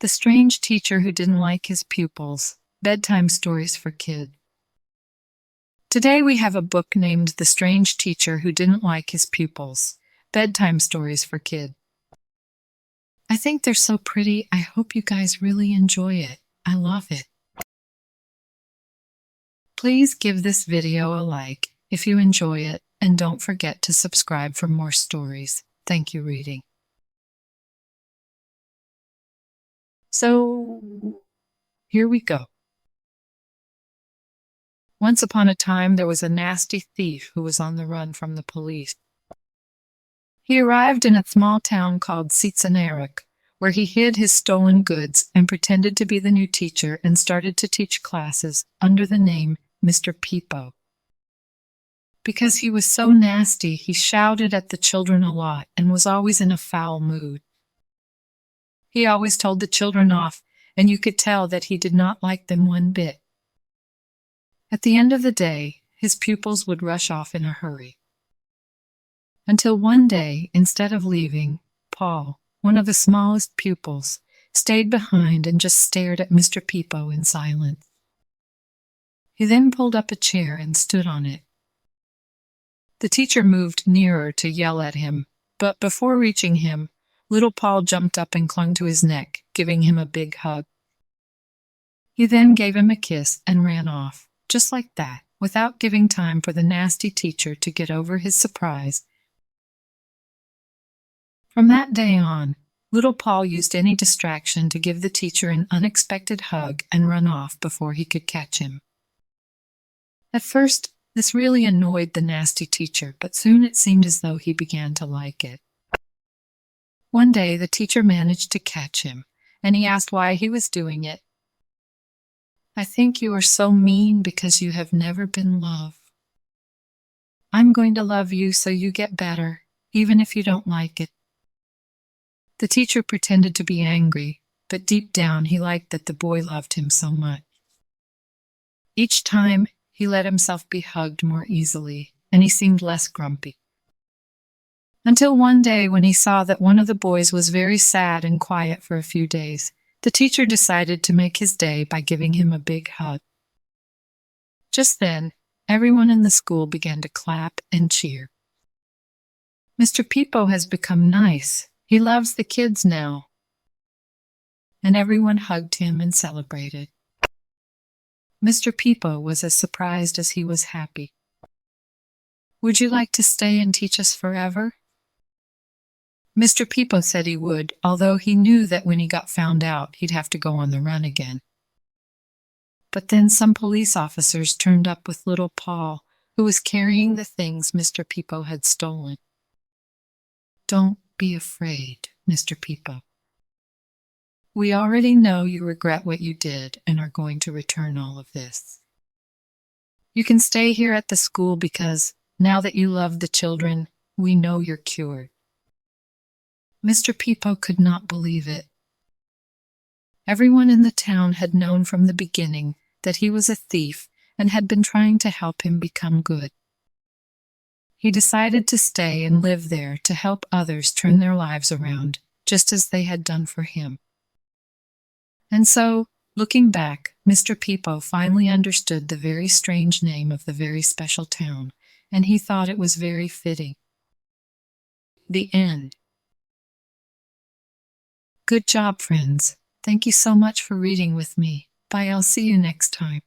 The Strange Teacher Who Didn't Like His Pupils, Bedtime Stories for Kids. Today we have a book named The Strange Teacher Who Didn't Like His Pupils, Bedtime Stories for Kids. I think they're so pretty. I hope you guys really enjoy it. I love it. Please give this video a like if you enjoy it, and don't forget to subscribe for more stories. Thank you, reading. So, here we go. Once upon a time, there was a nasty thief who was on the run from the police. He arrived in a small town called didnt, where he hid his stolen goods and pretended to be the new teacher and started to teach classes under the name Mr. Peepo. Because he was so nasty, he shouted at the children a lot and was always in a foul mood. He always told the children off, and you could tell that he did not like them one bit. At the end of the day, his pupils would rush off in a hurry. Until one day, instead of leaving, Paul, one of the smallest pupils, stayed behind and just stared at Mr. Peepo in silence. He then pulled up a chair and stood on it. The teacher moved nearer to yell at him, but before reaching him, little Paul jumped up and clung to his neck, giving him a big hug. He then gave him a kiss and ran off, just like that, without giving time for the nasty teacher to get over his surprise. From that day on, little Paul used any distraction to give the teacher an unexpected hug and run off before he could catch him. At first, this really annoyed the nasty teacher, but soon it seemed as though he began to like it. One day, the teacher managed to catch him, and he asked why he was doing it. "I think you are so mean because you have never been loved. I'm going to love you so you get better, even if you don't like it." The teacher pretended to be angry, but deep down he liked that the boy loved him so much. Each time, he let himself be hugged more easily, and he seemed less grumpy. Until one day when he saw that one of the boys was very sad and quiet for a few days, the teacher decided to make his day by giving him a big hug. Just then, everyone in the school began to clap and cheer. "Mr. Peepo has become nice. He loves the kids now." And everyone hugged him and celebrated. Mr. Peepo was as surprised as he was happy. "Would you like to stay and teach us forever?" Mr. Peepo said he would, although he knew that when he got found out, he'd have to go on the run again. But then some police officers turned up with little Paul, who was carrying the things Mr. Peepo had stolen. "Don't be afraid, Mr. Peepo. We already know you regret what you did and are going to return all of this. You can stay here at the school because, now that you love the children, we know you're cured." Mr. Peepo could not believe it. Everyone in the town had known from the beginning that he was a thief and had been trying to help him become good. He decided to stay and live there to help others turn their lives around, just as they had done for him. And so, looking back, Mr. Peepo finally understood the very strange name of the very special town, and he thought it was very fitting. The end. Good job, friends. Thank you so much for reading with me. Bye, I'll see you next time.